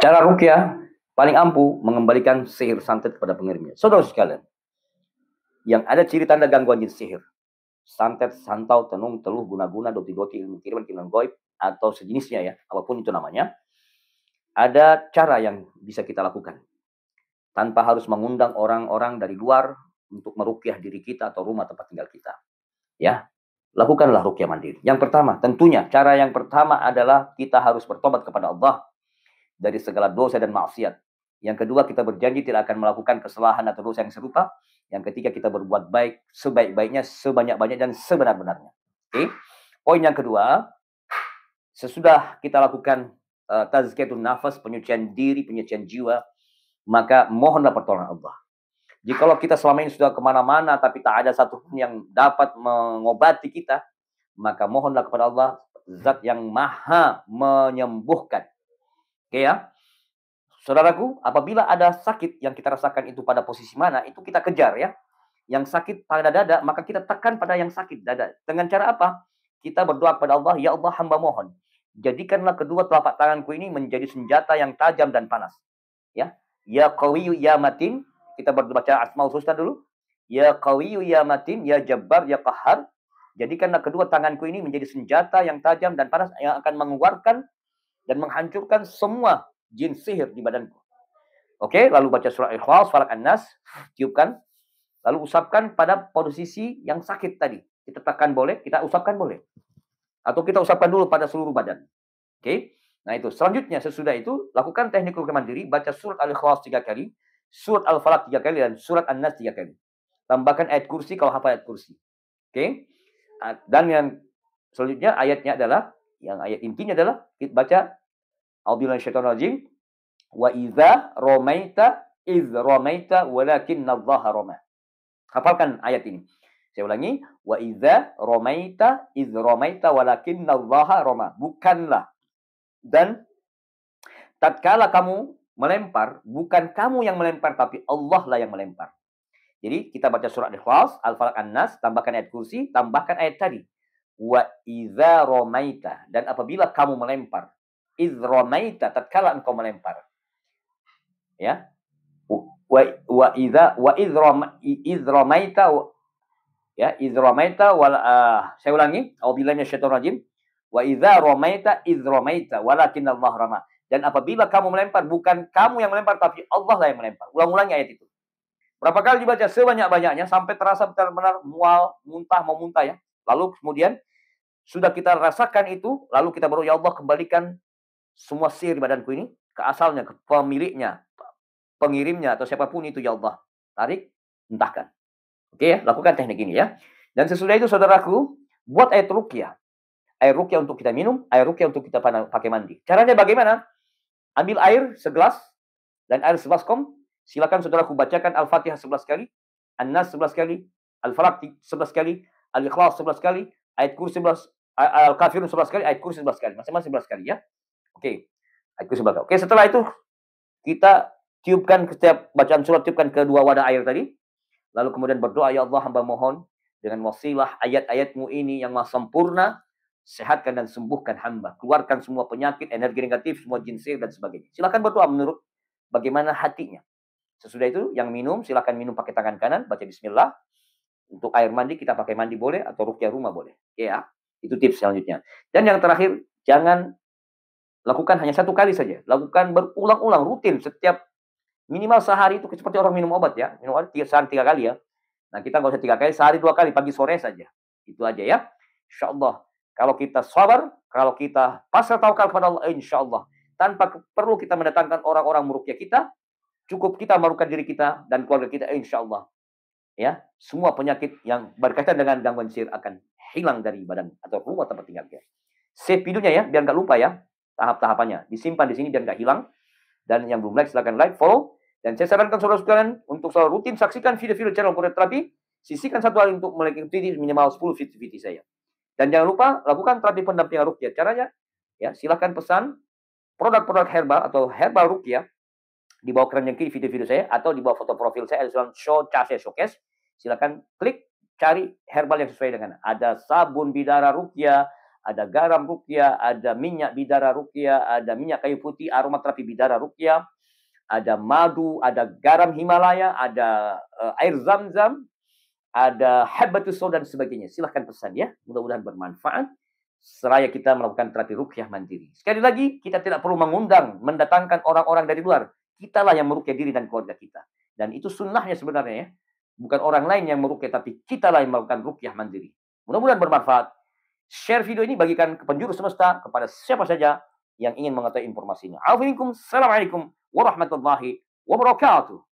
Cara ruqyah paling ampuh mengembalikan sihir santet kepada pengirimnya. Saudara sekalian, yang ada ciri tanda gangguan jin sihir, santet, santau, tenung, teluh, guna-guna, doti-doti, ilmu kiriman, kiriman goib, atau sejenisnya ya, apapun itu namanya, ada cara yang bisa kita lakukan. Tanpa harus mengundang orang-orang dari luar untuk meruqyah diri kita atau rumah tempat tinggal kita. Ya, lakukanlah ruqyah mandiri. Yang pertama, tentunya cara yang pertama adalah kita harus bertobat kepada Allah dari segala dosa dan maksiat. Yang kedua, kita berjanji tidak akan melakukan kesalahan atau dosa yang serupa. Yang ketiga, kita berbuat baik sebaik-baiknya, sebanyak-banyaknya, dan sebenar-benarnya. Oke. Poin yang kedua, sesudah kita lakukan tazkiyatun nafas, penyucian diri, penyucian jiwa, maka mohonlah pertolongan Allah. Jikalau kita selama ini sudah kemana-mana, tapi tak ada satupun yang dapat mengobati kita, maka mohonlah kepada Allah, zat yang maha menyembuhkan. Oke ya. Saudaraku, apabila ada sakit yang kita rasakan itu pada posisi mana, itu kita kejar ya. Yang sakit pada dada, maka kita tekan pada yang sakit dada. Dengan cara apa? Kita berdoa kepada Allah, ya Allah hamba mohon, jadikanlah kedua telapak tanganku ini menjadi senjata yang tajam dan panas. Ya Qawiyyu ya Matin, kita baca Asmaul Husna dulu. Ya Qawiyyu ya Matin, ya Jabbar ya Qahhar, jadikanlah kedua tanganku ini menjadi senjata yang tajam dan panas yang akan mengeluarkan dan menghancurkan semua jin sihir di badanku. Oke, lalu baca surah Ikhlas, Falaq, An-Nas, tiupkan, lalu usapkan pada posisi yang sakit tadi. Kita tekan boleh, kita usapkan boleh. Atau kita usapkan dulu pada seluruh badan. Oke, nah itu. Selanjutnya, sesudah itu, lakukan teknik ruqyah mandiri, baca surat Al-Ikhlas 3 kali, surat Al-Falaq 3 kali, dan surat An-Nas 3 kali. Tambahkan ayat kursi kalau hafal ayat kursi. Oke, dan yang selanjutnya ayatnya adalah, yang ayat intinya adalah, kita baca A'udzubillahi minasyaitonir rajim. Wa idza ramaita iz ramaita walakinnallaha rama. Hafalkan ayat ini. Saya ulangi, wa idza ramaita iz ramaita walakinnallaha rama. Bukanlah, dan tatkala kamu melempar, bukan kamu yang melempar tapi Allah lah yang melempar. Jadi kita baca surat Ikhlas, Al-Falaq, An-Nas, tambahkan ayat kursi, tambahkan ayat tadi. Wa idza ramaita, dan apabila kamu melempar, iz ramaita, tatkala engkau melempar. Ya. Wa idza wa iz ramaita, ya, iz ramaita wal saya ulangi, a'udzubillahi minasyaitonir rajim. Wa idza ramaita iz ramaita walakinnallaha rama. Dan apabila kamu melempar, bukan kamu yang melempar tapi Allah lah yang melempar. Ulang-ulangi ayat itu. Berapa kali dibaca? Sebanyak-banyaknya sampai terasa benar-benar mual, mau muntah ya. Lalu kemudian sudah kita rasakan itu, lalu kita baru, ya Allah kembalikan semua sihir di badanku ini ke asalnya, ke pemiliknya, pengirimnya atau siapapun itu, ya Allah. Tarik, entahkan. Oke ya, lakukan teknik ini ya. Dan sesudah itu saudaraku, buat air ruqyah. Air ruqyah untuk kita minum, air ruqyah untuk kita pakai mandi. Caranya bagaimana? Ambil air segelas dan air sebaskom. Silakan saudaraku bacakan Al-Fatihah 11 kali, An-Nas 11 kali, Al-Falaq 11 kali, Al-Ikhlas 11 kali, ayat kursi 11, Al-Kafirun 11 kali, ayat kursi 11 kali. Masing-masing 11 kali ya. Oke. Ayat kursi 11 kali. Oke, setelah itu kita tiupkan setiap bacaan surat, tiupkan kedua wadah air tadi. Lalu kemudian berdoa, ya Allah hamba mohon dengan wasilah ayat-ayatmu ini yang maha sempurna, sehatkan dan sembuhkan hamba. Keluarkan semua penyakit, energi negatif, semua jin sihir dan sebagainya. Silakan berdoa menurut bagaimana hatinya. Sesudah itu yang minum, silakan minum pakai tangan kanan, baca bismillah. Untuk air mandi kita pakai mandi boleh, atau ruqyah rumah boleh. Oke ya, itu tips selanjutnya. Dan yang terakhir, jangan lakukan hanya satu kali saja. Lakukan berulang-ulang, rutin, setiap minimal sehari itu seperti orang minum obat ya. Minum obat sehari 3 kali ya. Nah kita nggak usah 3 kali, sehari 2 kali, pagi sore saja. Itu aja ya. Insya Allah. Kalau kita sabar, kalau kita pasrah tawakal kepada Allah, insya Allah. Tanpa perlu kita mendatangkan orang-orang meruqyah kita, cukup kita meruqyah diri kita dan keluarga kita, insya Allah. Ya, semua penyakit yang berkaitan dengan gangguan sihir akan hilang dari badan atau rumah tempat tinggal kita. Save videonya ya, biar nggak lupa ya. Tahap-tahapannya. Disimpan di sini biar nggak hilang. Dan yang belum like, silakan like, follow. Dan saya sarankan saudara sekalian untuk selalu rutin saksikan video-video channel Quran Terapi. Sisihkan satu hari untuk mengikuti minimal 10 video saya. Dan jangan lupa lakukan terapi pendampingan ruqyah. Caranya, ya silakan pesan produk-produk herbal atau herbal ruqyah di bawah keran yang kiri video-video saya atau di bawah foto profil saya Elson Show Case Showcase. Silakan klik cari herbal yang sesuai dengan ada sabun bidara ruqyah, ada garam ruqyah, ada minyak bidara ruqyah, ada minyak kayu putih aromaterapi bidara ruqyah, ada madu, ada garam Himalaya, ada air zam-zam, ada habbatus sauda dan sebagainya. Silahkan pesan ya. Mudah-mudahan bermanfaat. Seraya kita melakukan terapi ruqyah mandiri. Sekali lagi, kita tidak perlu mendatangkan orang-orang dari luar. Kitalah yang meruqyah diri dan keluarga kita. Dan itu sunnahnya sebenarnya ya. Bukan orang lain yang meruqyah, tapi kitalah yang melakukan ruqyah mandiri. Mudah-mudahan bermanfaat. Share video ini bagikan ke penjuru semesta kepada siapa saja yang ingin mengetahui informasinya. Assalamualaikum warahmatullahi wabarakatuh.